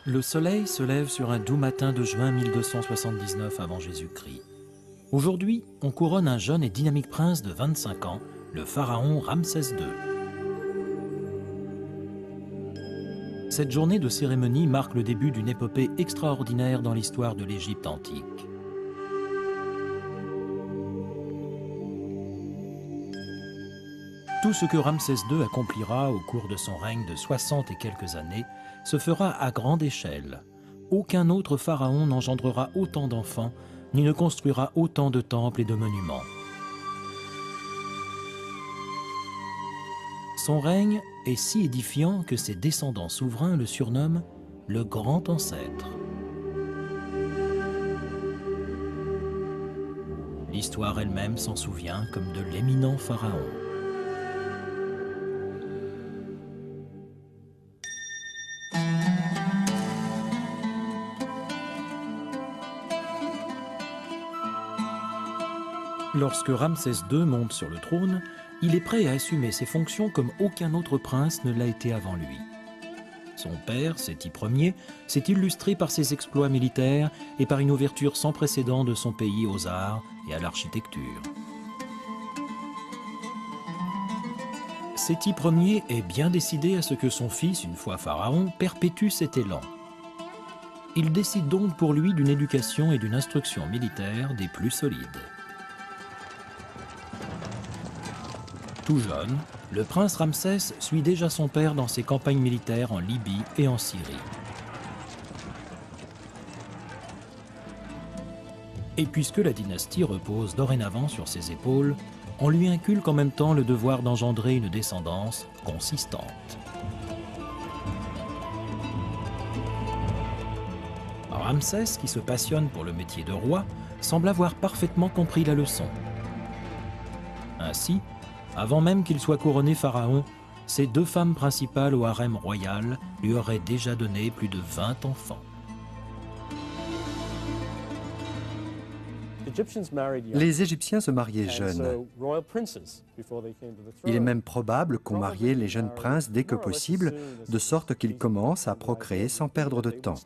Le soleil se lève sur un doux matin de juin 1279 avant Jésus-Christ. Aujourd'hui, on couronne un jeune et dynamique prince de 25 ans, le pharaon Ramsès II. Cette journée de cérémonie marque le début d'une épopée extraordinaire dans l'histoire de l'Égypte antique. Tout ce que Ramsès II accomplira au cours de son règne de 60 et quelques années se fera à grande échelle. Aucun autre pharaon n'engendrera autant d'enfants, ni ne construira autant de temples et de monuments. Son règne est si édifiant que ses descendants souverains le surnomment le grand ancêtre. L'histoire elle-même s'en souvient comme de l'éminent pharaon. Lorsque Ramsès II monte sur le trône, il est prêt à assumer ses fonctions comme aucun autre prince ne l'a été avant lui. Son père, Séti Ier, s'est illustré par ses exploits militaires et par une ouverture sans précédent de son pays aux arts et à l'architecture. Séti Ier est bien décidé à ce que son fils, une fois pharaon, perpétue cet élan. Il décide donc pour lui d'une éducation et d'une instruction militaire des plus solides. Tout jeune, le prince Ramsès suit déjà son père dans ses campagnes militaires en Libye et en Syrie. Et puisque la dynastie repose dorénavant sur ses épaules, on lui inculque en même temps le devoir d'engendrer une descendance consistante. Ramsès, qui se passionne pour le métier de roi, semble avoir parfaitement compris la leçon. Ainsi, avant même qu'il soit couronné pharaon, ses deux femmes principales au harem royal lui auraient déjà donné plus de 20 enfants. Les Égyptiens se mariaient jeunes. Il est même probable qu'on mariait les jeunes princes dès que possible, de sorte qu'ils commencent à procréer sans perdre de temps.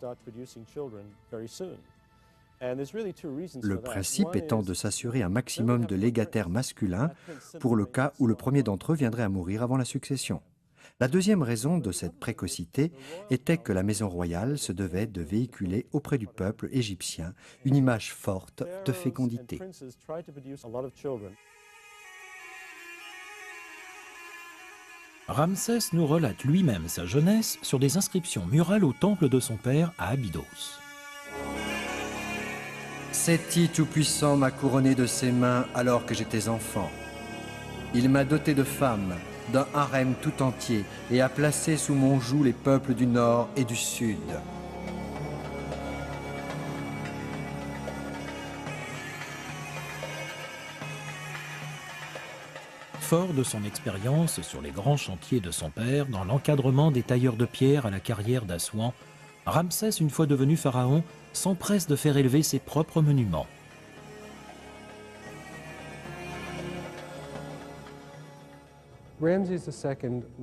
Le principe étant de s'assurer un maximum de légataires masculins pour le cas où le premier d'entre eux viendrait à mourir avant la succession. La deuxième raison de cette précocité était que la maison royale se devait de véhiculer auprès du peuple égyptien une image forte de fécondité. Ramsès nous relate lui-même sa jeunesse sur des inscriptions murales au temple de son père à Abydos. Séti Tout-Puissant m'a couronné de ses mains alors que j'étais enfant. Il m'a doté de femmes, d'un harem tout entier et a placé sous mon joug les peuples du nord et du sud. Fort de son expérience sur les grands chantiers de son père dans l'encadrement des tailleurs de pierre à la carrière d'Assouan, Ramsès, une fois devenu pharaon, s'empresse de faire élever ses propres monuments.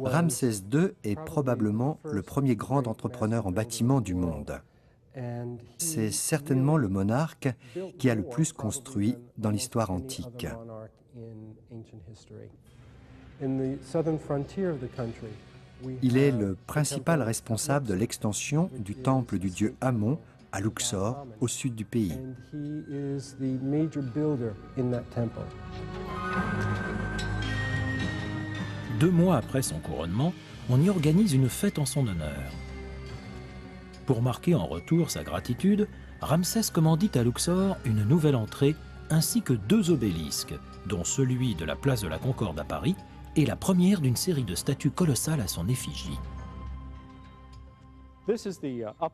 Ramsès II est probablement le premier grand entrepreneur en bâtiment du monde. C'est certainement le monarque qui a le plus construit dans l'histoire antique. Il est le principal responsable de l'extension du temple du dieu Amon à Luxor, au sud du pays. 2 mois après son couronnement, on y organise une fête en son honneur. Pour marquer en retour sa gratitude, Ramsès commandite à Luxor une nouvelle entrée ainsi que 2 obélisques, dont celui de la place de la Concorde à Paris et la première d'une série de statues colossales à son effigie.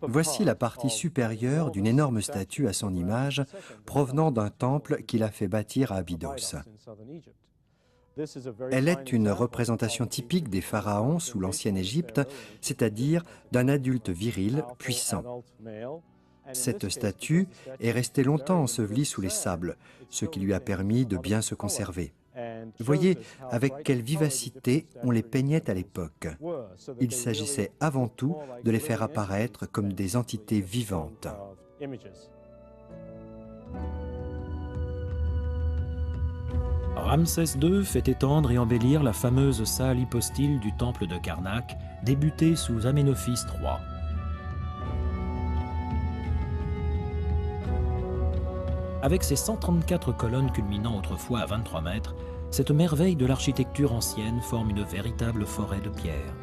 Voici la partie supérieure d'une énorme statue à son image provenant d'un temple qu'il a fait bâtir à Abydos. Elle est une représentation typique des pharaons sous l'ancienne Égypte, c'est-à-dire d'un adulte viril puissant. Cette statue est restée longtemps ensevelie sous les sables, ce qui lui a permis de bien se conserver. Voyez avec quelle vivacité on les peignait à l'époque. Il s'agissait avant tout de les faire apparaître comme des entités vivantes. Ramsès II fait étendre et embellir la fameuse salle hypostyle du temple de Karnak, débutée sous Aménophis III. Avec ses 134 colonnes culminant autrefois à 23 mètres, cette merveille de l'architecture ancienne forme une véritable forêt de pierre.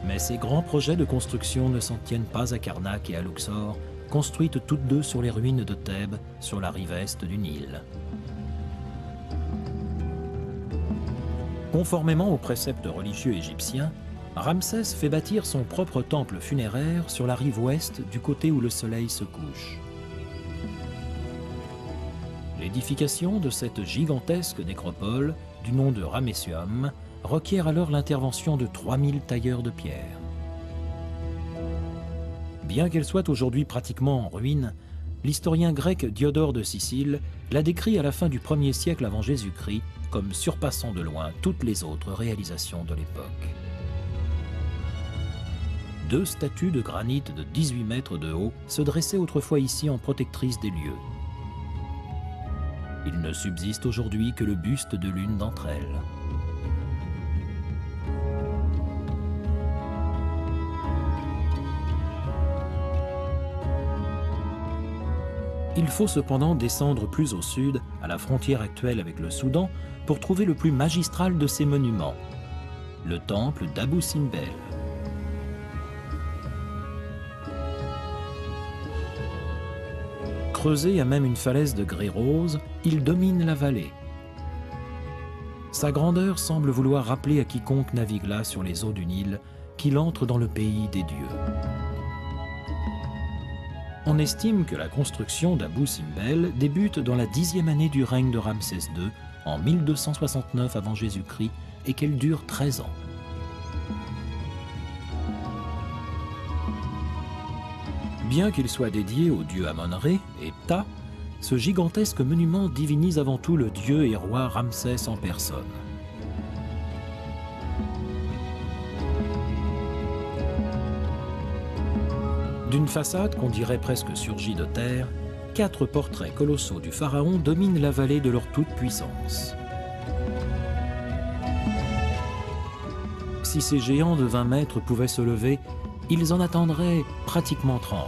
Mais ces grands projets de construction ne s'en tiennent pas à Karnak et à Luxor, construites toutes deux sur les ruines de Thèbes, sur la rive est du Nil. Conformément aux préceptes religieux égyptiens, Ramsès fait bâtir son propre temple funéraire sur la rive ouest du côté où le soleil se couche. L'édification de cette gigantesque nécropole, du nom de Ramesseum, requiert alors l'intervention de 3000 tailleurs de pierre. Bien qu'elle soit aujourd'hui pratiquement en ruine, l'historien grec Diodore de Sicile la décrit à la fin du 1er siècle avant Jésus-Christ comme surpassant de loin toutes les autres réalisations de l'époque. 2 statues de granit de 18 mètres de haut se dressaient autrefois ici en protectrices des lieux. Il ne subsiste aujourd'hui que le buste de l'une d'entre elles. Il faut cependant descendre plus au sud, à la frontière actuelle avec le Soudan, pour trouver le plus magistral de ces monuments, le temple d'Abou Simbel. Creusé à même une falaise de grès rose, il domine la vallée. Sa grandeur semble vouloir rappeler à quiconque navigue là sur les eaux du Nil qu'il entre dans le pays des dieux. On estime que la construction d'Abou Simbel débute dans la 10e année du règne de Ramsès II, en 1269 avant Jésus-Christ, et qu'elle dure 13 ans. Bien qu'il soit dédié au dieu Amon-Ré et Ptah, ce gigantesque monument divinise avant tout le dieu et roi Ramsès en personne. D'une façade qu'on dirait presque surgie de terre, 4 portraits colossaux du pharaon dominent la vallée de leur toute-puissance. Si ces géants de 20 mètres pouvaient se lever, ils en attendraient pratiquement 30.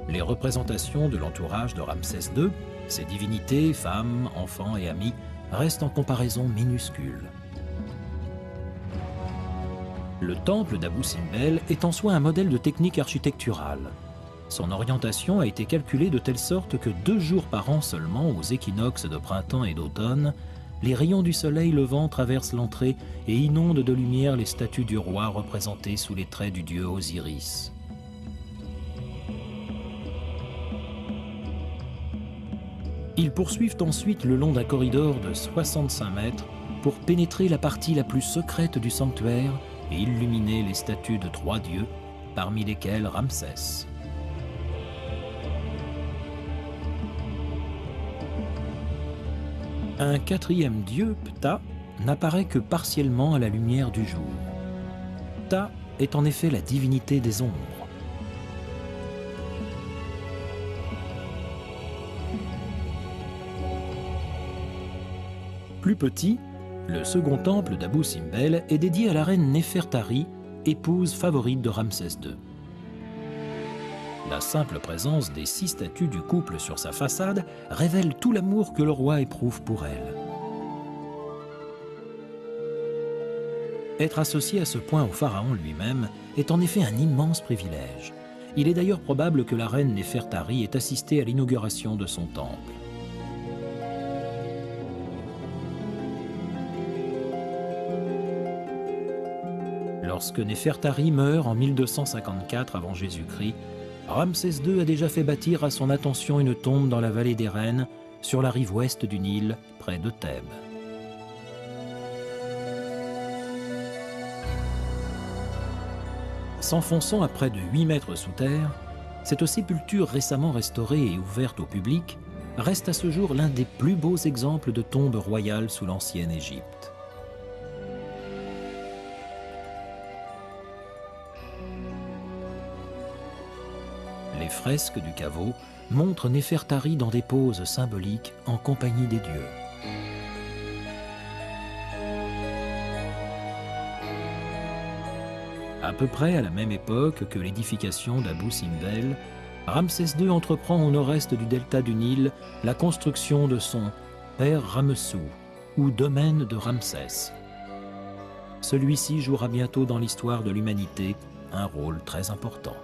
Les représentations de l'entourage de Ramsès II, ses divinités, femmes, enfants et amis, restent en comparaison minuscules. Le temple d'Abou Simbel est en soi un modèle de technique architecturale. Son orientation a été calculée de telle sorte que 2 jours par an seulement, aux équinoxes de printemps et d'automne, les rayons du soleil levant traversent l'entrée et inondent de lumière les statues du roi représentées sous les traits du dieu Osiris. Ils poursuivent ensuite le long d'un corridor de 65 mètres pour pénétrer la partie la plus secrète du sanctuaire et illuminer les statues de 3 dieux, parmi lesquels Ramsès. Un 4e dieu, Ptah, n'apparaît que partiellement à la lumière du jour. Ptah est en effet la divinité des ombres. Plus petit, le second temple d'Abou Simbel est dédié à la reine Néfertari, épouse favorite de Ramsès II. La simple présence des 6 statues du couple sur sa façade révèle tout l'amour que le roi éprouve pour elle. Être associé à ce point au pharaon lui-même est en effet un immense privilège. Il est d'ailleurs probable que la reine Néfertari ait assisté à l'inauguration de son temple. Lorsque Néfertari meurt en 1254 avant Jésus-Christ, Ramsès II a déjà fait bâtir à son attention une tombe dans la vallée des Reines, sur la rive ouest du Nil, près de Thèbes. S'enfonçant à près de 8 mètres sous terre, cette sépulture récemment restaurée et ouverte au public reste à ce jour l'un des plus beaux exemples de tombes royales sous l'ancienne Égypte. Les fresques du caveau montrent Néfertari dans des poses symboliques en compagnie des dieux. À peu près à la même époque que l'édification d'Abou Simbel, Ramsès II entreprend au nord-est du delta du Nil la construction de son Père Ramessou, ou domaine de Ramsès. Celui-ci jouera bientôt dans l'histoire de l'humanité un rôle très important.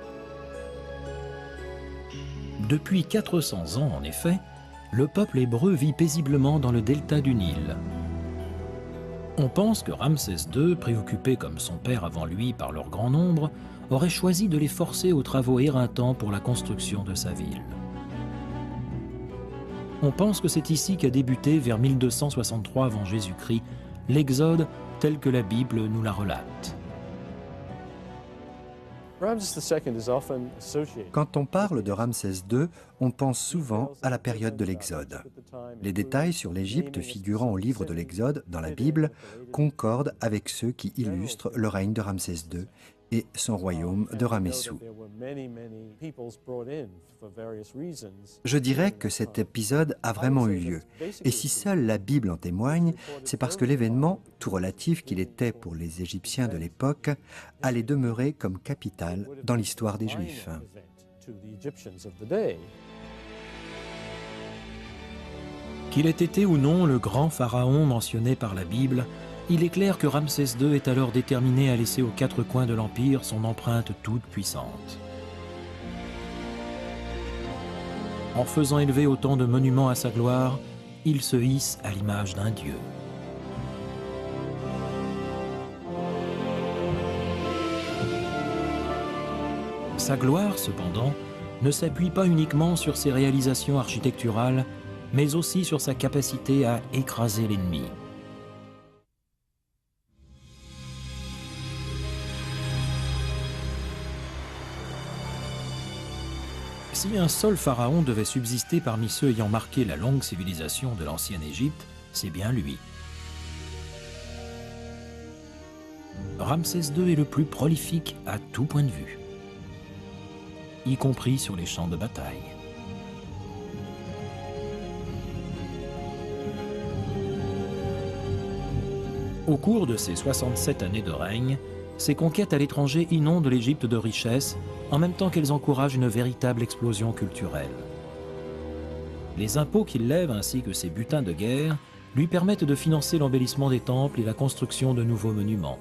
Depuis 400 ans, en effet, le peuple hébreu vit paisiblement dans le delta du Nil. On pense que Ramsès II, préoccupé comme son père avant lui par leur grand nombre, aurait choisi de les forcer aux travaux éreintants pour la construction de sa ville. On pense que c'est ici qu'a débuté, vers 1263 avant Jésus-Christ, l'Exode tel que la Bible nous la relate. Quand on parle de Ramsès II, on pense souvent à la période de l'Exode. Les détails sur l'Égypte figurant au livre de l'Exode dans la Bible concordent avec ceux qui illustrent le règne de Ramsès II et son royaume de Ramessou. Je dirais que cet épisode a vraiment eu lieu, et si seule la Bible en témoigne, c'est parce que l'événement, tout relatif qu'il était pour les Égyptiens de l'époque, allait demeurer comme capital dans l'histoire des Juifs. Qu'il ait été ou non le grand pharaon mentionné par la Bible, il est clair que Ramsès II est alors déterminé à laisser aux quatre coins de l'Empire son empreinte toute puissante. En faisant élever autant de monuments à sa gloire, il se hisse à l'image d'un dieu. Sa gloire, cependant, ne s'appuie pas uniquement sur ses réalisations architecturales, mais aussi sur sa capacité à écraser l'ennemi. Si un seul pharaon devait subsister parmi ceux ayant marqué la longue civilisation de l'ancienne Égypte, c'est bien lui. Ramsès II est le plus prolifique à tout point de vue, y compris sur les champs de bataille. Au cours de ses 67 années de règne, ses conquêtes à l'étranger inondent l'Égypte de richesses, en même temps qu'elles encouragent une véritable explosion culturelle. Les impôts qu'il lève ainsi que ses butins de guerre lui permettent de financer l'embellissement des temples et la construction de nouveaux monuments.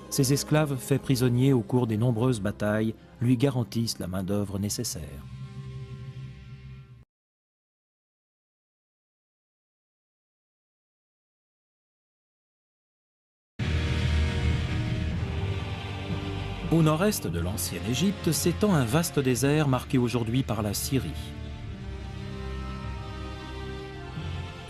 Ses esclaves faits prisonniers au cours des nombreuses batailles lui garantissent la main-d'œuvre nécessaire. Au nord-est de l'ancienne Égypte s'étend un vaste désert marqué aujourd'hui par la Syrie.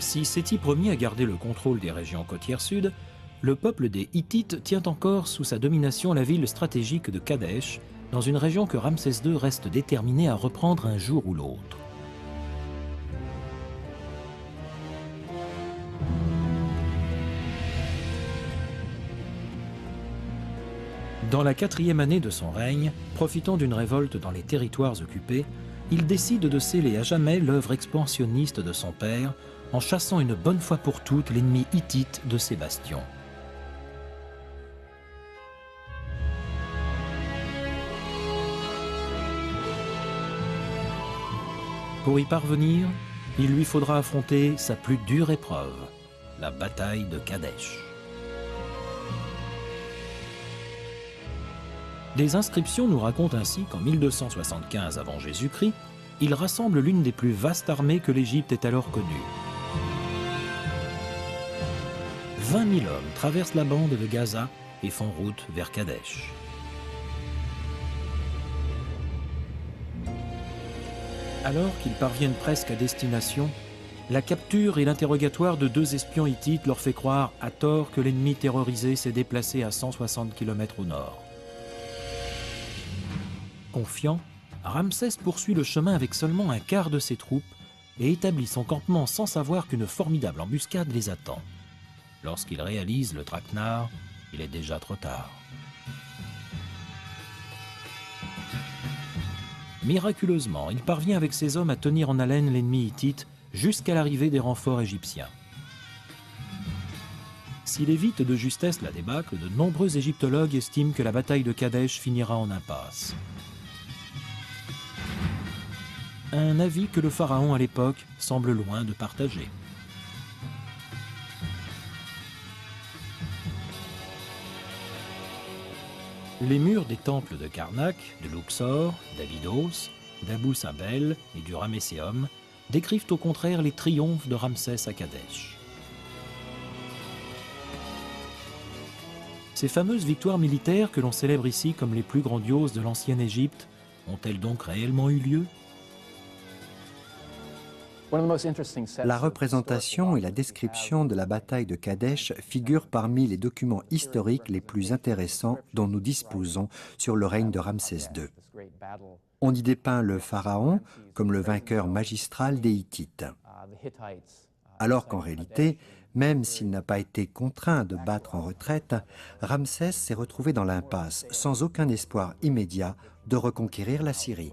Si Séti Ier a gardé le contrôle des régions côtières sud, le peuple des Hittites tient encore sous sa domination la ville stratégique de Kadesh, dans une région que Ramsès II reste déterminé à reprendre un jour ou l'autre. Dans la 4e année de son règne, profitant d'une révolte dans les territoires occupés, il décide de sceller à jamais l'œuvre expansionniste de son père en chassant une bonne fois pour toutes l'ennemi hittite de ses bastions. Pour y parvenir, il lui faudra affronter sa plus dure épreuve, la bataille de Kadesh. Des inscriptions nous racontent ainsi qu'en 1275 avant Jésus-Christ, il rassemble l'une des plus vastes armées que l'Égypte ait alors connue. 20 000 hommes traversent la bande de Gaza et font route vers Kadesh. Alors qu'ils parviennent presque à destination, la capture et l'interrogatoire de 2 espions hittites leur fait croire à tort que l'ennemi terrorisé s'est déplacé à 160 km au nord. Confiant, Ramsès poursuit le chemin avec seulement un quart de ses troupes et établit son campement sans savoir qu'une formidable embuscade les attend. Lorsqu'il réalise le traquenard, il est déjà trop tard. Miraculeusement, il parvient avec ses hommes à tenir en haleine l'ennemi hittite jusqu'à l'arrivée des renforts égyptiens. S'il évite de justesse la débâcle, de nombreux égyptologues estiment que la bataille de Kadesh finira en impasse. Un avis que le pharaon à l'époque semble loin de partager. Les murs des temples de Karnak, de Luxor, d'Abydos, d'Abou Simbel et du Ramesséum décrivent au contraire les triomphes de Ramsès à Kadesh. Ces fameuses victoires militaires que l'on célèbre ici comme les plus grandioses de l'ancienne Égypte ont-elles donc réellement eu lieu ? La représentation et la description de la bataille de Kadesh figurent parmi les documents historiques les plus intéressants dont nous disposons sur le règne de Ramsès II. On y dépeint le pharaon comme le vainqueur magistral des Hittites. Alors qu'en réalité, même s'il n'a pas été contraint de battre en retraite, Ramsès s'est retrouvé dans l'impasse, sans aucun espoir immédiat de reconquérir la Syrie.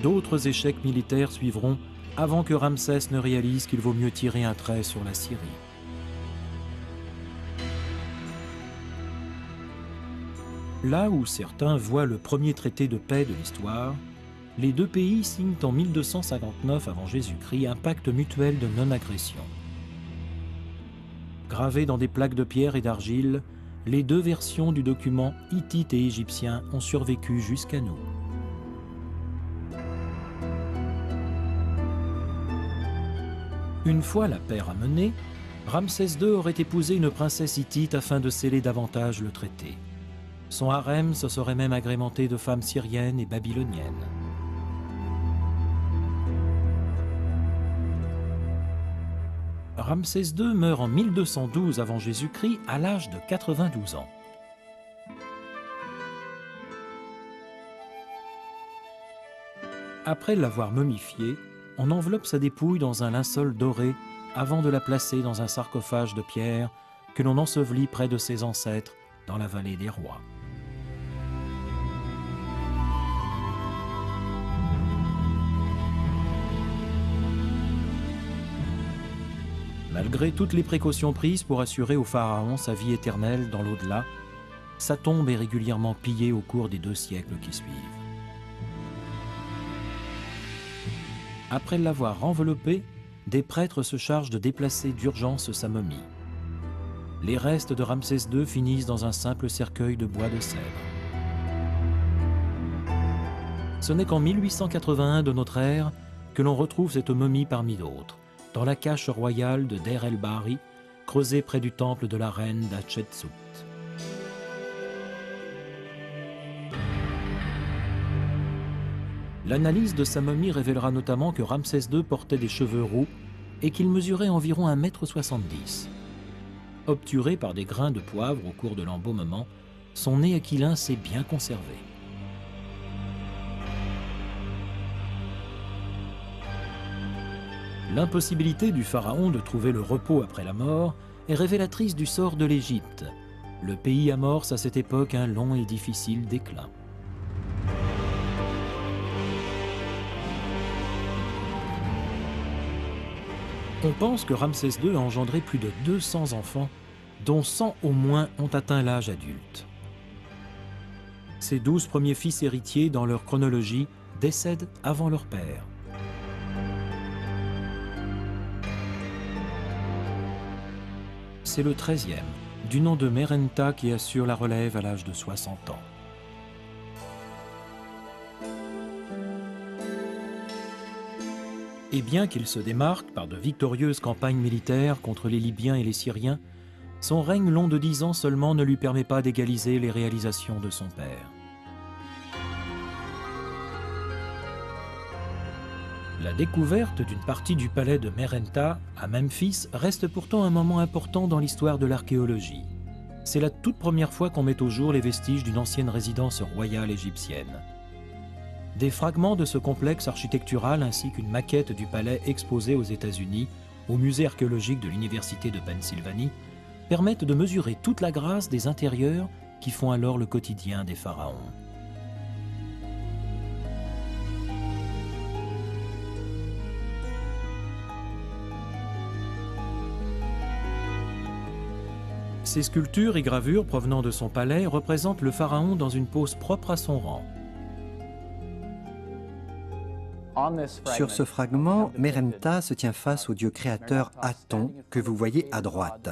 D'autres échecs militaires suivront avant que Ramsès ne réalise qu'il vaut mieux tirer un trait sur la Syrie. Là où certains voient le premier traité de paix de l'histoire, les deux pays signent en 1259 avant Jésus-Christ un pacte mutuel de non-agression. Gravés dans des plaques de pierre et d'argile, les deux versions du document hittite et égyptien ont survécu jusqu'à nous. Une fois la paix ramenée, Ramsès II aurait épousé une princesse hittite afin de sceller davantage le traité. Son harem se serait même agrémenté de femmes syriennes et babyloniennes. Ramsès II meurt en 1212 avant Jésus-Christ à l'âge de 92 ans. Après l'avoir momifié, on enveloppe sa dépouille dans un linceul doré avant de la placer dans un sarcophage de pierre que l'on ensevelit près de ses ancêtres dans la vallée des rois. Malgré toutes les précautions prises pour assurer au pharaon sa vie éternelle dans l'au-delà, sa tombe est régulièrement pillée au cours des 2 siècles qui suivent. Après l'avoir enveloppé, des prêtres se chargent de déplacer d'urgence sa momie. Les restes de Ramsès II finissent dans un simple cercueil de bois de cèdre. Ce n'est qu'en 1881 de notre ère que l'on retrouve cette momie parmi d'autres, dans la cache royale de Der el-Bahri, creusée près du temple de la reine d'Hatshepsut. L'analyse de sa momie révélera notamment que Ramsès II portait des cheveux roux et qu'il mesurait environ 1,70 m. Obturé par des grains de poivre au cours de l'embaumement, son nez aquilin s'est bien conservé. L'impossibilité du pharaon de trouver le repos après la mort est révélatrice du sort de l'Égypte. Le pays amorce à cette époque un long et difficile déclin. On pense que Ramsès II a engendré plus de 200 enfants, dont 100 au moins ont atteint l'âge adulte. Ses 12 premiers fils héritiers, dans leur chronologie, décèdent avant leur père. C'est le 13e, du nom de Merenta, qui assure la relève à l'âge de 60 ans. Et bien qu'il se démarque par de victorieuses campagnes militaires contre les Libyens et les Syriens, son règne long de 10 ans seulement ne lui permet pas d'égaliser les réalisations de son père. La découverte d'une partie du palais de Merenta à Memphis reste pourtant un moment important dans l'histoire de l'archéologie. C'est la toute première fois qu'on met au jour les vestiges d'une ancienne résidence royale égyptienne. Des fragments de ce complexe architectural ainsi qu'une maquette du palais exposée aux États-Unis, au musée archéologique de l'Université de Pennsylvanie, permettent de mesurer toute la grâce des intérieurs qui font alors le quotidien des pharaons. Ces sculptures et gravures provenant de son palais représentent le pharaon dans une pose propre à son rang. Sur ce fragment, Merenta se tient face au dieu créateur Aton, que vous voyez à droite.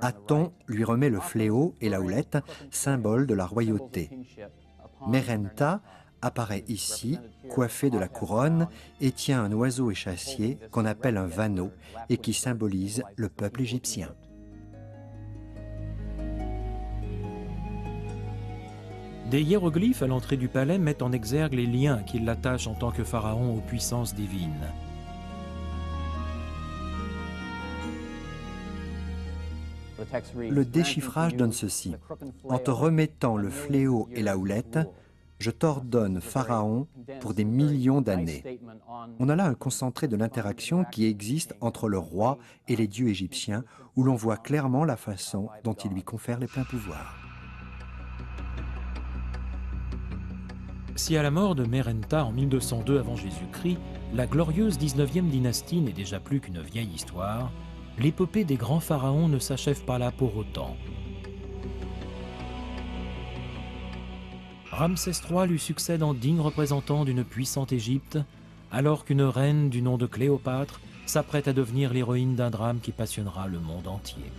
Aton lui remet le fléau et la houlette, symbole de la royauté. Merenta apparaît ici, coiffé de la couronne, et tient un oiseau échassier qu'on appelle un vanneau et qui symbolise le peuple égyptien. Des hiéroglyphes à l'entrée du palais mettent en exergue les liens qui l'attachent en tant que pharaon aux puissances divines. Le déchiffrage donne ceci. En te remettant le fléau et la houlette, je t'ordonne, Pharaon, pour des millions d'années. On a là un concentré de l'interaction qui existe entre le roi et les dieux égyptiens, où l'on voit clairement la façon dont il lui confère les pleins pouvoirs. Si à la mort de Merenta en 1202 avant Jésus-Christ, la glorieuse 19e dynastie n'est déjà plus qu'une vieille histoire, l'épopée des grands pharaons ne s'achève pas là pour autant. Ramsès III lui succède en digne représentant d'une puissante Égypte, alors qu'une reine du nom de Cléopâtre s'apprête à devenir l'héroïne d'un drame qui passionnera le monde entier.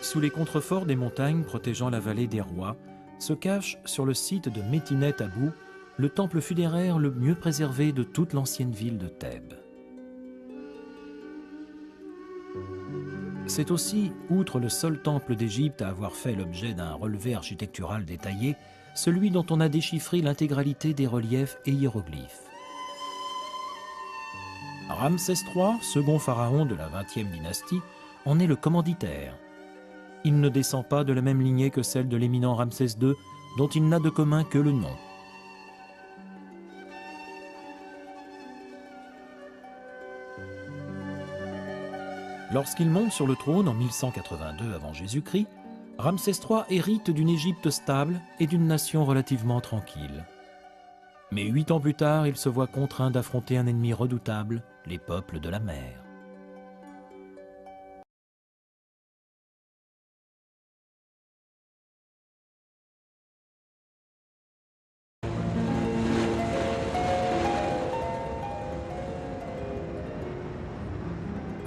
Sous les contreforts des montagnes protégeant la vallée des rois, se cache sur le site de Métinet Abou le temple funéraire le mieux préservé de toute l'ancienne ville de Thèbes. C'est aussi, outre le seul temple d'Égypte à avoir fait l'objet d'un relevé architectural détaillé, celui dont on a déchiffré l'intégralité des reliefs et hiéroglyphes. Ramsès III, second pharaon de la 20e dynastie, en est le commanditaire. Il ne descend pas de la même lignée que celle de l'éminent Ramsès II, dont il n'a de commun que le nom. Lorsqu'il monte sur le trône en 1182 avant Jésus-Christ, Ramsès III hérite d'une Égypte stable et d'une nation relativement tranquille. Mais 8 ans plus tard, il se voit contraint d'affronter un ennemi redoutable, les peuples de la mer.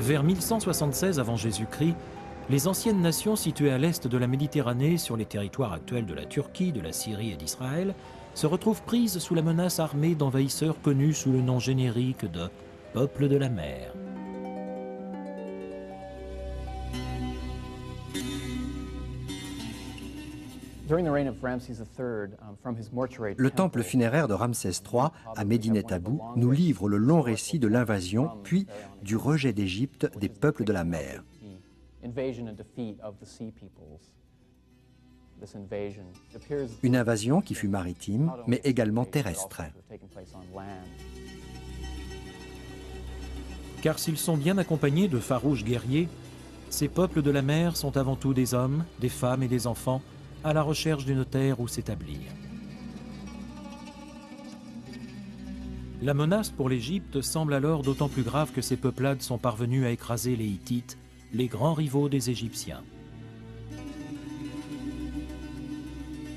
Vers 1176 avant Jésus-Christ, les anciennes nations situées à l'est de la Méditerranée, sur les territoires actuels de la Turquie, de la Syrie et d'Israël, se retrouvent prises sous la menace armée d'envahisseurs connus sous le nom générique de « peuples de la mer ». Le temple funéraire de Ramsès III à Médinet Abou nous livre le long récit de l'invasion, puis du rejet d'Égypte des peuples de la mer. Une invasion qui fut maritime, mais également terrestre. Car s'ils sont bien accompagnés de farouches guerriers, ces peuples de la mer sont avant tout des hommes, des femmes et des enfants, à la recherche d'une terre où s'établir. La menace pour l'Égypte semble alors d'autant plus grave que ces peuplades sont parvenues à écraser les Hittites, les grands rivaux des Égyptiens.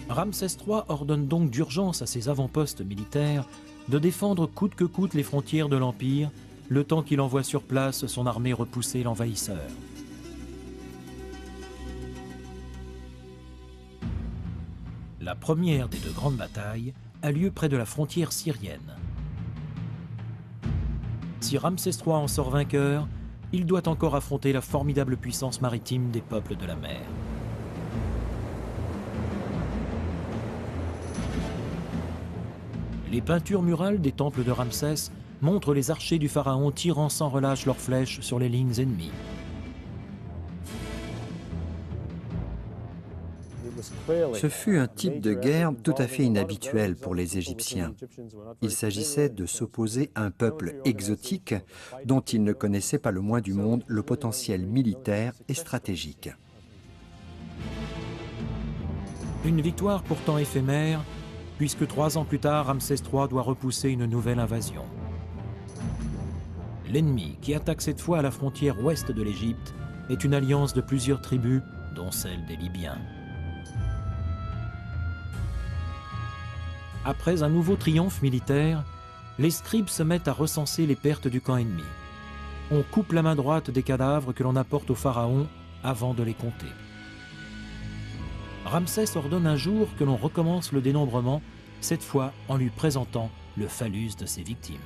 Ramsès III ordonne donc d'urgence à ses avant-postes militaires de défendre coûte que coûte les frontières de l'Empire, le temps qu'il envoie sur place son armée repousser l'envahisseur. La première des 2 grandes batailles a lieu près de la frontière syrienne. Si Ramsès III en sort vainqueur, il doit encore affronter la formidable puissance maritime des peuples de la mer. Les peintures murales des temples de Ramsès montrent les archers du pharaon tirant sans relâche leurs flèches sur les lignes ennemies. Ce fut un type de guerre tout à fait inhabituel pour les Égyptiens. Il s'agissait de s'opposer à un peuple exotique dont ils ne connaissaient pas le moins du monde le potentiel militaire et stratégique. Une victoire pourtant éphémère, puisque 3 ans plus tard, Ramsès III doit repousser une nouvelle invasion. L'ennemi, qui attaque cette fois à la frontière ouest de l'Égypte, est une alliance de plusieurs tribus, dont celle des Libyens. Après un nouveau triomphe militaire, les scribes se mettent à recenser les pertes du camp ennemi. On coupe la main droite des cadavres que l'on apporte au pharaon avant de les compter. Ramsès ordonne un jour que l'on recommence le dénombrement, cette fois en lui présentant le phallus de ses victimes.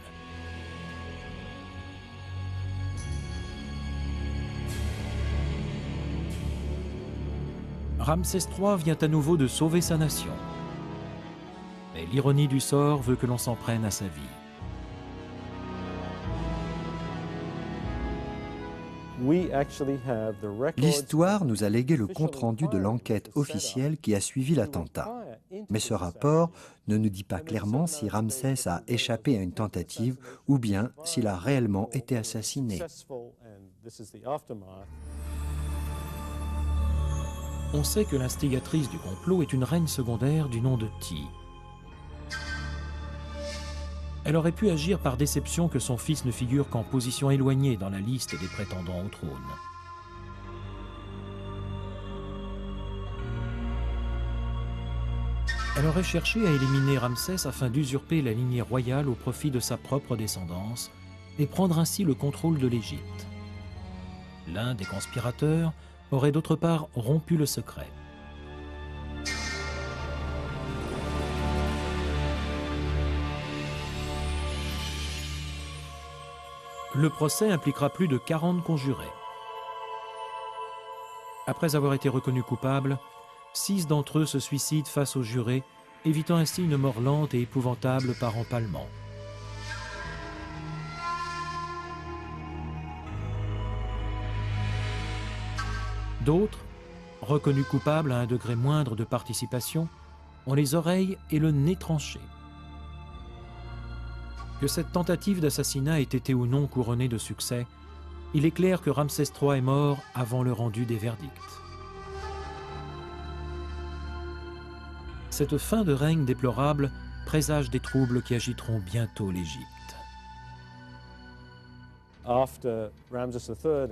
Ramsès III vient à nouveau de sauver sa nation. Mais l'ironie du sort veut que l'on s'en prenne à sa vie. L'histoire nous a légué le compte-rendu de l'enquête officielle qui a suivi l'attentat. Mais ce rapport ne nous dit pas clairement si Ramsès a échappé à une tentative ou bien s'il a réellement été assassiné. On sait que l'instigatrice du complot est une reine secondaire du nom de Ti. Elle aurait pu agir par déception que son fils ne figure qu'en position éloignée dans la liste des prétendants au trône. Elle aurait cherché à éliminer Ramsès afin d'usurper la lignée royale au profit de sa propre descendance et prendre ainsi le contrôle de l'Égypte. L'un des conspirateurs aurait d'autre part rompu le secret. Le procès impliquera plus de 40 conjurés. Après avoir été reconnus coupables, 6 d'entre eux se suicident face aux jurés, évitant ainsi une mort lente et épouvantable par empalement. D'autres, reconnus coupables à un degré moindre de participation, ont les oreilles et le nez tranchés. Que cette tentative d'assassinat ait été ou non couronnée de succès, il est clair que Ramsès III est mort avant le rendu des verdicts. Cette fin de règne déplorable présage des troubles qui agiteront bientôt l'Égypte.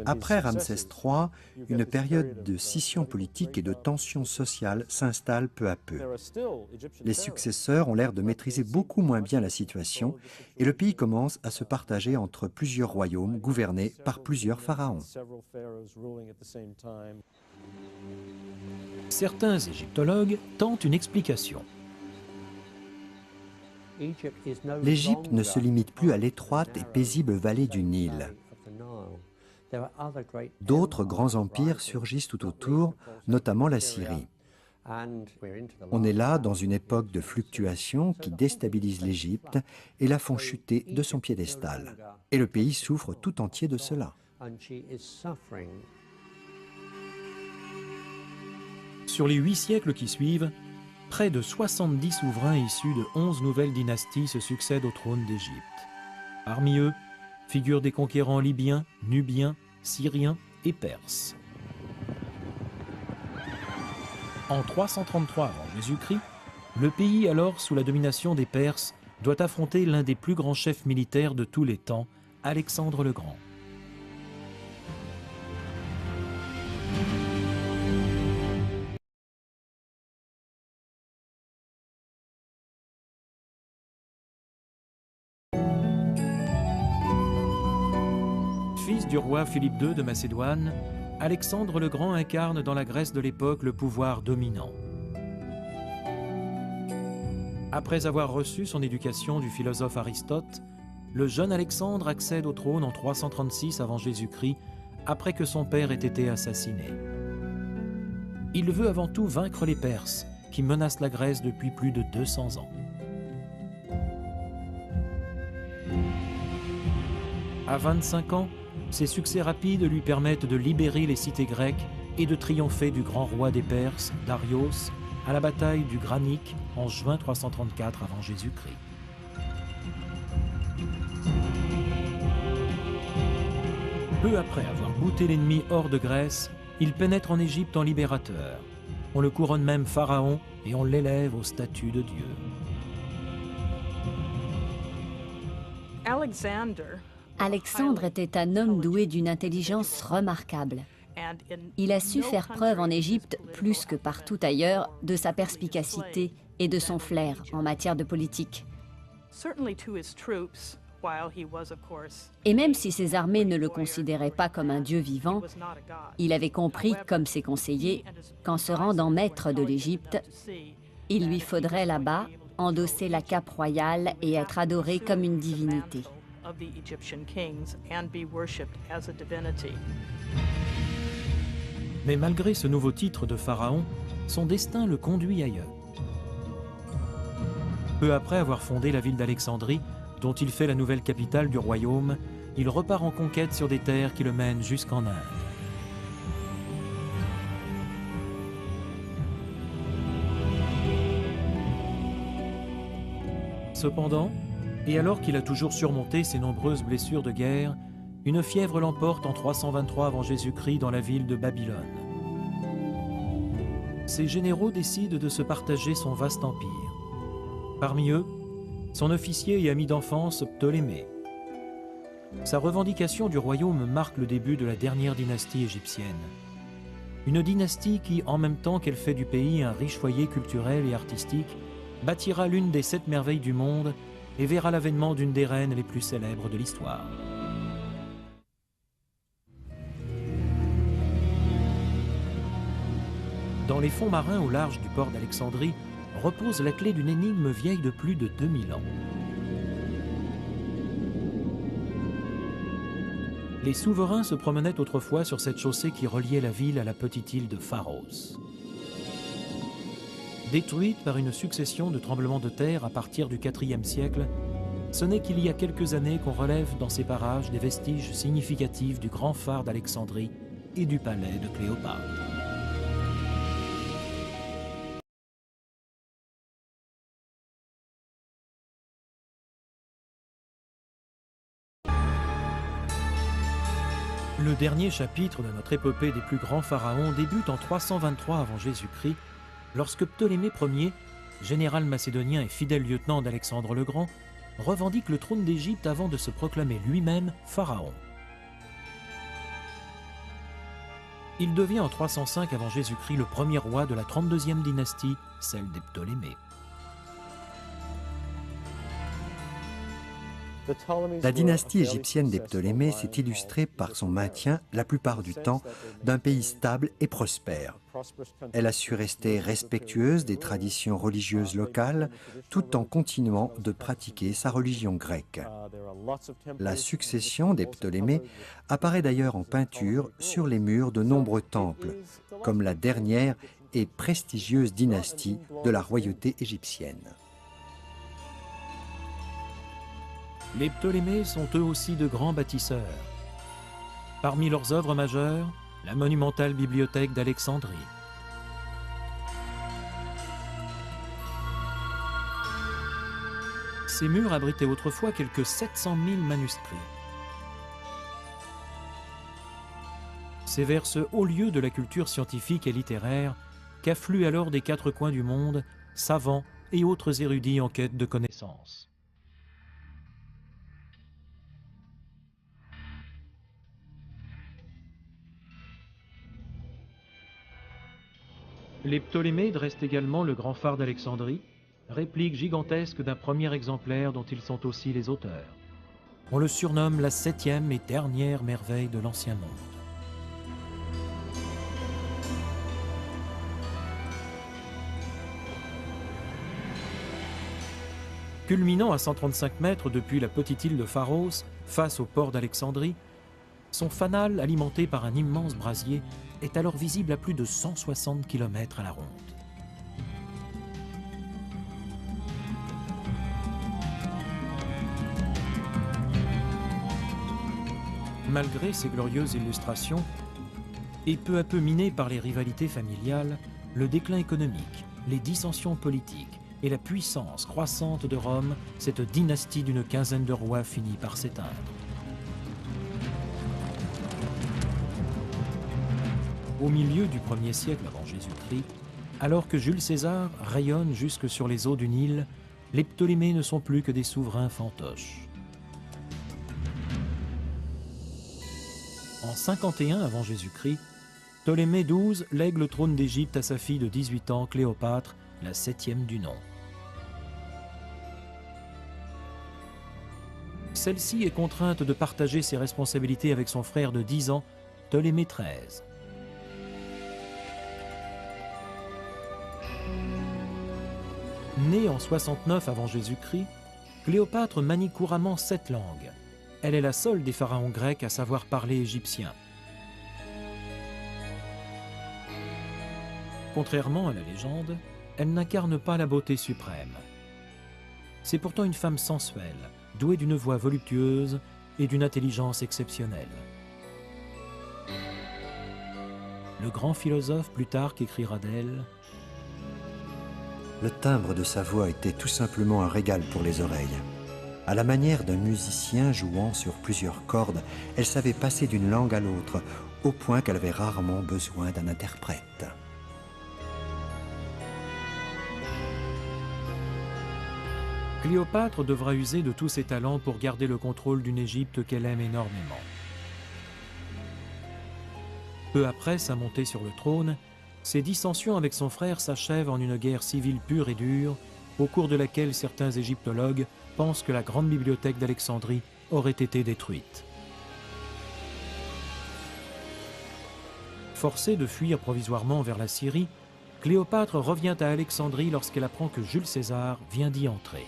Après Ramsès III, une période de scission politique et de tension sociale s'installe peu à peu. Les successeurs ont l'air de maîtriser beaucoup moins bien la situation et le pays commence à se partager entre plusieurs royaumes gouvernés par plusieurs pharaons. Certains égyptologues tentent une explication. L'Égypte ne se limite plus à l'étroite et paisible vallée du Nil. D'autres grands empires surgissent tout autour, notamment la Syrie. On est là dans une époque de fluctuations qui déstabilise l'Égypte et la font chuter de son piédestal. Et le pays souffre tout entier de cela. Sur les 8 siècles qui suivent, près de 70 souverains issus de 11 nouvelles dynasties se succèdent au trône d'Égypte. Parmi eux, figurent des conquérants libyens, nubiens, syriens et perses. En 333 avant Jésus-Christ, le pays alors sous la domination des Perses doit affronter l'un des plus grands chefs militaires de tous les temps, Alexandre le Grand. Fils du roi Philippe II de Macédoine, Alexandre le Grand incarne dans la Grèce de l'époque le pouvoir dominant. Après avoir reçu son éducation du philosophe Aristote, le jeune Alexandre accède au trône en 336 avant Jésus-Christ, après que son père ait été assassiné. Il veut avant tout vaincre les Perses, qui menacent la Grèce depuis plus de 200 ans. À 25 ans, ses succès rapides lui permettent de libérer les cités grecques et de triompher du grand roi des Perses, Darios, à la bataille du Granique en juin 334 avant Jésus-Christ. Peu après avoir bouté l'ennemi hors de Grèce, il pénètre en Égypte en libérateur. On le couronne même pharaon et on l'élève au statut de Dieu. Alexandre était un homme doué d'une intelligence remarquable. Il a su faire preuve en Égypte, plus que partout ailleurs, de sa perspicacité et de son flair en matière de politique. Et même si ses armées ne le considéraient pas comme un dieu vivant, il avait compris, comme ses conseillers, qu'en se rendant maître de l'Égypte, il lui faudrait là-bas endosser la cape royale et être adoré comme une divinité. Mais malgré ce nouveau titre de pharaon, son destin le conduit ailleurs. Peu après avoir fondé la ville d'Alexandrie, dont il fait la nouvelle capitale du royaume, il repart en conquête sur des terres qui le mènent jusqu'en Inde. Cependant, et alors qu'il a toujours surmonté ses nombreuses blessures de guerre, une fièvre l'emporte en 323 avant Jésus-Christ dans la ville de Babylone. Ses généraux décident de se partager son vaste empire. Parmi eux, son officier et ami d'enfance Ptolémée. Sa revendication du royaume marque le début de la dernière dynastie égyptienne. Une dynastie qui, en même temps qu'elle fait du pays un riche foyer culturel et artistique, bâtira l'une des 7 merveilles du monde et verra l'avènement d'une des reines les plus célèbres de l'histoire. Dans les fonds marins au large du port d'Alexandrie repose la clé d'une énigme vieille de plus de 2000 ans. Les souverains se promenaient autrefois sur cette chaussée qui reliait la ville à la petite île de Pharos. Détruite par une succession de tremblements de terre à partir du IVe siècle, ce n'est qu'il y a quelques années qu'on relève dans ces parages des vestiges significatifs du grand phare d'Alexandrie et du palais de Cléopâtre. Le dernier chapitre de notre épopée des plus grands pharaons débute en 323 avant Jésus-Christ, lorsque Ptolémée Ier, général macédonien et fidèle lieutenant d'Alexandre le Grand, revendique le trône d'Égypte avant de se proclamer lui-même pharaon. Il devient en 305 avant Jésus-Christ le premier roi de la 32e dynastie, celle des Ptolémées. La dynastie égyptienne des Ptolémées s'est illustrée par son maintien, la plupart du temps, d'un pays stable et prospère. Elle a su rester respectueuse des traditions religieuses locales, tout en continuant de pratiquer sa religion grecque. La succession des Ptolémées apparaît d'ailleurs en peinture sur les murs de nombreux temples, comme la dernière et prestigieuse dynastie de la royauté égyptienne. Les Ptolémées sont eux aussi de grands bâtisseurs. Parmi leurs œuvres majeures, la monumentale bibliothèque d'Alexandrie. Ces murs abritaient autrefois quelques 700 000 manuscrits. C'est vers ce haut lieu de la culture scientifique et littéraire qu'affluent alors des 4 coins du monde savants et autres érudits en quête de connaissances. Les Ptolémées dressent également le grand phare d'Alexandrie, réplique gigantesque d'un premier exemplaire dont ils sont aussi les auteurs. On le surnomme la 7e et dernière merveille de l'Ancien Monde. Culminant à 135 mètres depuis la petite île de Pharos, face au port d'Alexandrie, son fanal, alimenté par un immense brasier, est alors visible à plus de 160 km à la ronde. Malgré ces glorieuses illustrations, et peu à peu miné par les rivalités familiales, le déclin économique, les dissensions politiques et la puissance croissante de Rome, cette dynastie d'une quinzaine de rois finit par s'éteindre. Au milieu du 1er siècle avant Jésus-Christ, alors que Jules César rayonne jusque sur les eaux du Nil, les Ptolémées ne sont plus que des souverains fantoches. En 51 avant Jésus-Christ, Ptolémée XII lègue le trône d'Égypte à sa fille de 18 ans, Cléopâtre, la 7e du nom. Celle-ci est contrainte de partager ses responsabilités avec son frère de 10 ans, Ptolémée XIII. Née en 69 avant Jésus-Christ, Cléopâtre manie couramment 7 langues. Elle est la seule des pharaons grecs à savoir parler égyptien. Contrairement à la légende, elle n'incarne pas la beauté suprême. C'est pourtant une femme sensuelle, douée d'une voix voluptueuse et d'une intelligence exceptionnelle. Le grand philosophe Plutarque écrira d'elle: Le timbre de sa voix était tout simplement un régal pour les oreilles. À la manière d'un musicien jouant sur plusieurs cordes, elle savait passer d'une langue à l'autre, au point qu'elle avait rarement besoin d'un interprète. Cléopâtre devra user de tous ses talents pour garder le contrôle d'une Égypte qu'elle aime énormément. Peu après sa montée sur le trône, ses dissensions avec son frère s'achèvent en une guerre civile pure et dure, au cours de laquelle certains égyptologues pensent que la grande bibliothèque d'Alexandrie aurait été détruite. Forcée de fuir provisoirement vers la Syrie, Cléopâtre revient à Alexandrie lorsqu'elle apprend que Jules César vient d'y entrer.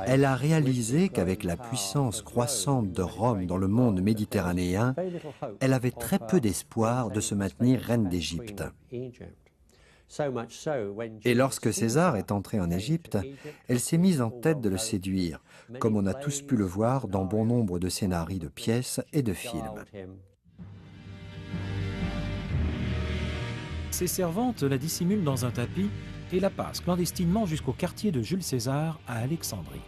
Elle a réalisé qu'avec la puissance croissante de Rome dans le monde méditerranéen, elle avait très peu d'espoir de se maintenir reine d'Égypte. Et lorsque César est entré en Égypte, elle s'est mise en tête de le séduire, comme on a tous pu le voir dans bon nombre de scénarios de pièces et de films. Ses servantes la dissimulent dans un tapis et la passent clandestinement jusqu'au quartier de Jules César à Alexandrie.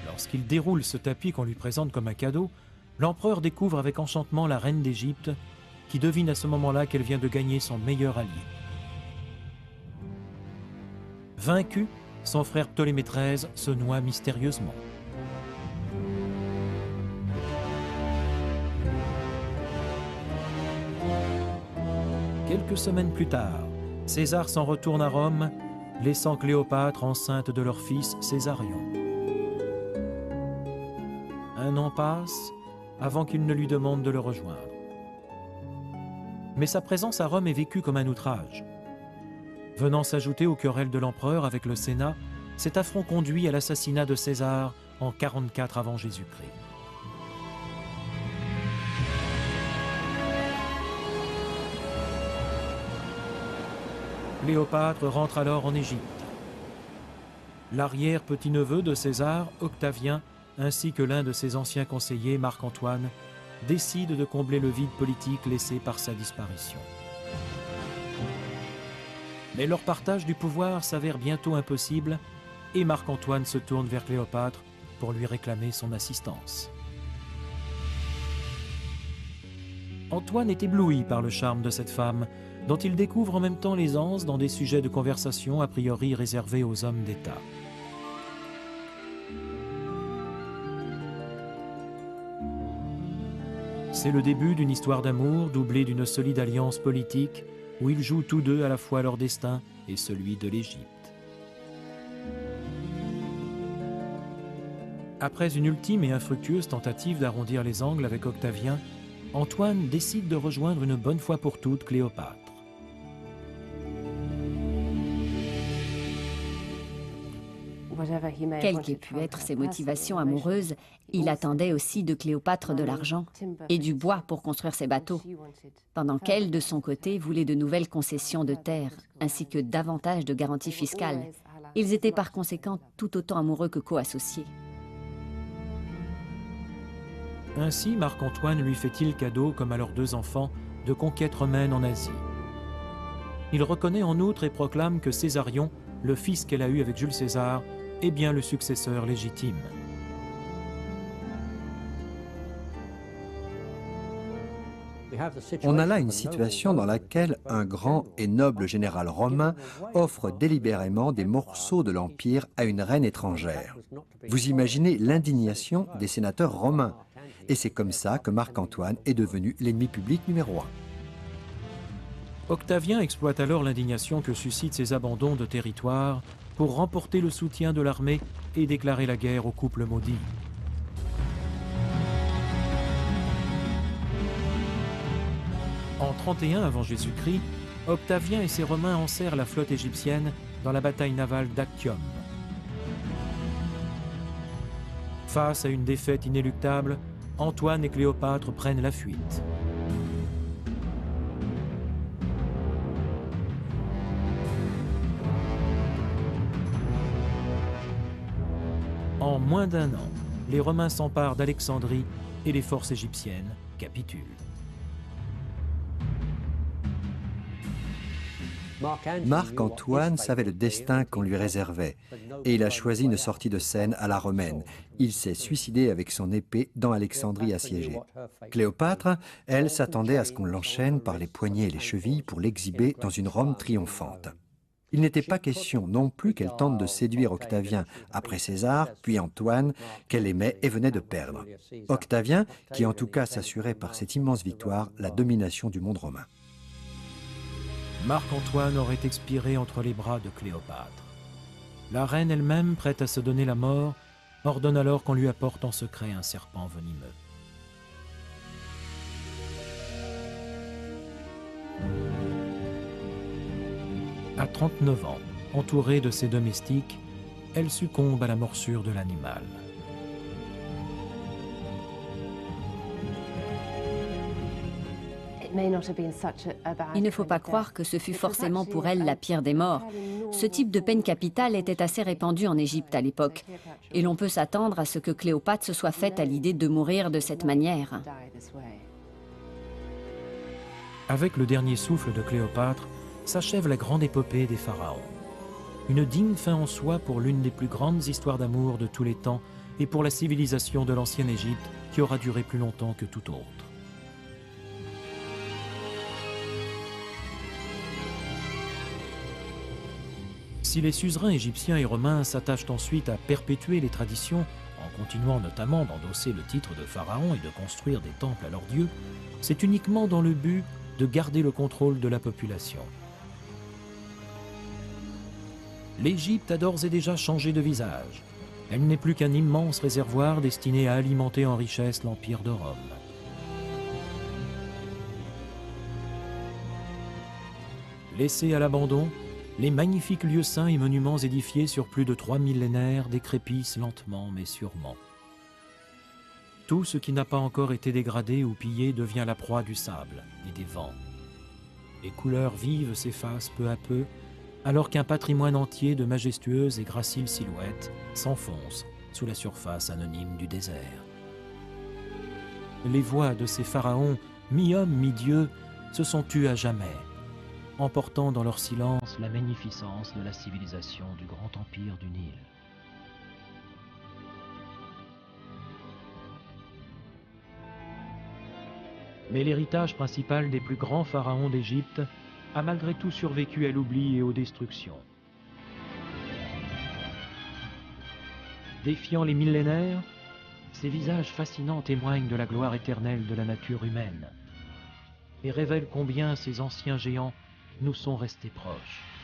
Lorsqu'il déroule ce tapis qu'on lui présente comme un cadeau, l'empereur découvre avec enchantement la reine d'Égypte, qui devine à ce moment-là qu'elle vient de gagner son meilleur allié. Vaincu, son frère Ptolémée XIII se noie mystérieusement. Quelques semaines plus tard, César s'en retourne à Rome, laissant Cléopâtre enceinte de leur fils Césarion. Un an passe avant qu'il ne lui demande de le rejoindre. Mais sa présence à Rome est vécue comme un outrage. Venant s'ajouter aux querelles de l'empereur avec le Sénat, cet affront conduit à l'assassinat de César en 44 avant Jésus-Christ. Cléopâtre rentre alors en Égypte. L'arrière-petit-neveu de César, Octavien, ainsi que l'un de ses anciens conseillers, Marc-Antoine, décident de combler le vide politique laissé par sa disparition. Mais leur partage du pouvoir s'avère bientôt impossible et Marc-Antoine se tourne vers Cléopâtre pour lui réclamer son assistance. Antoine est ébloui par le charme de cette femme, dont il découvre en même temps l'aisance dans des sujets de conversation a priori réservés aux hommes d'État. C'est le début d'une histoire d'amour doublée d'une solide alliance politique où ils jouent tous deux à la fois leur destin et celui de l'Égypte. Après une ultime et infructueuse tentative d'arrondir les angles avec Octavien, Antoine décide de rejoindre une bonne fois pour toutes Cléopâtre. Quelles qu'aient pu être ses motivations amoureuses, il attendait aussi de Cléopâtre de l'argent et du bois pour construire ses bateaux, pendant qu'elle, de son côté, voulait de nouvelles concessions de terre, ainsi que davantage de garanties fiscales, Ils étaient par conséquent tout autant amoureux que co-associés. Ainsi, Marc-Antoine lui fait-il cadeau, comme à leurs 2 enfants, de conquêtes romaines en Asie. Il reconnaît en outre et proclame que Césarion, le fils qu'elle a eu avec Jules César, est bien le successeur légitime. On a là une situation dans laquelle un grand et noble général romain offre délibérément des morceaux de l'Empire à une reine étrangère. Vous imaginez l'indignation des sénateurs romains. Et c'est comme ça que Marc-Antoine est devenu l'ennemi public numéro 1. Octavien exploite alors l'indignation que suscitent ces abandons de territoire pour remporter le soutien de l'armée et déclarer la guerre au couple maudit. En 31 avant Jésus-Christ, Octavien et ses Romains enserrent la flotte égyptienne dans la bataille navale d'Actium. Face à une défaite inéluctable, Antoine et Cléopâtre prennent la fuite. En moins d'1 an, les Romains s'emparent d'Alexandrie et les forces égyptiennes capitulent. Marc-Antoine savait le destin qu'on lui réservait et il a choisi une sortie de scène à la romaine. Il s'est suicidé avec son épée dans Alexandrie assiégée. Cléopâtre, elle, s'attendait à ce qu'on l'enchaîne par les poignets et les chevilles pour l'exhiber dans une Rome triomphante. Il n'était pas question non plus qu'elle tente de séduire Octavien après César, puis Antoine, qu'elle aimait et venait de perdre. Octavien, qui en tout cas s'assurait par cette immense victoire la domination du monde romain. Marc-Antoine aurait expiré entre les bras de Cléopâtre. La reine elle-même, prête à se donner la mort, ordonne alors qu'on lui apporte en secret un serpent venimeux. À 39 ans, entourée de ses domestiques, elle succombe à la morsure de l'animal. Il ne faut pas croire que ce fut forcément pour elle la pire des morts. Ce type de peine capitale était assez répandu en Égypte à l'époque, et l'on peut s'attendre à ce que Cléopâtre se soit faite à l'idée de mourir de cette manière. Avec le dernier souffle de Cléopâtre, s'achève la grande épopée des pharaons. Une digne fin en soi pour l'une des plus grandes histoires d'amour de tous les temps et pour la civilisation de l'ancienne Égypte qui aura duré plus longtemps que tout autre. Si les suzerains égyptiens et romains s'attachent ensuite à perpétuer les traditions, en continuant notamment d'endosser le titre de pharaon et de construire des temples à leurs dieux, c'est uniquement dans le but de garder le contrôle de la population. L'Égypte a d'ores et déjà changé de visage. Elle n'est plus qu'un immense réservoir destiné à alimenter en richesse l'Empire de Rome. Laissés à l'abandon, les magnifiques lieux saints et monuments édifiés sur plus de 3 millénaires décrépissent lentement mais sûrement. Tout ce qui n'a pas encore été dégradé ou pillé devient la proie du sable et des vents. Les couleurs vives s'effacent peu à peu, alors qu'un patrimoine entier de majestueuses et graciles silhouettes s'enfonce sous la surface anonyme du désert. Les voix de ces pharaons, mi-hommes, mi-dieux, se sont tues à jamais, emportant dans leur silence la magnificence de la civilisation du grand empire du Nil. Mais l'héritage principal des plus grands pharaons d'Égypte a malgré tout survécu à l'oubli et aux destructions. Défiant les millénaires, ces visages fascinants témoignent de la gloire éternelle de la nature humaine et révèlent combien ces anciens géants nous sont restés proches.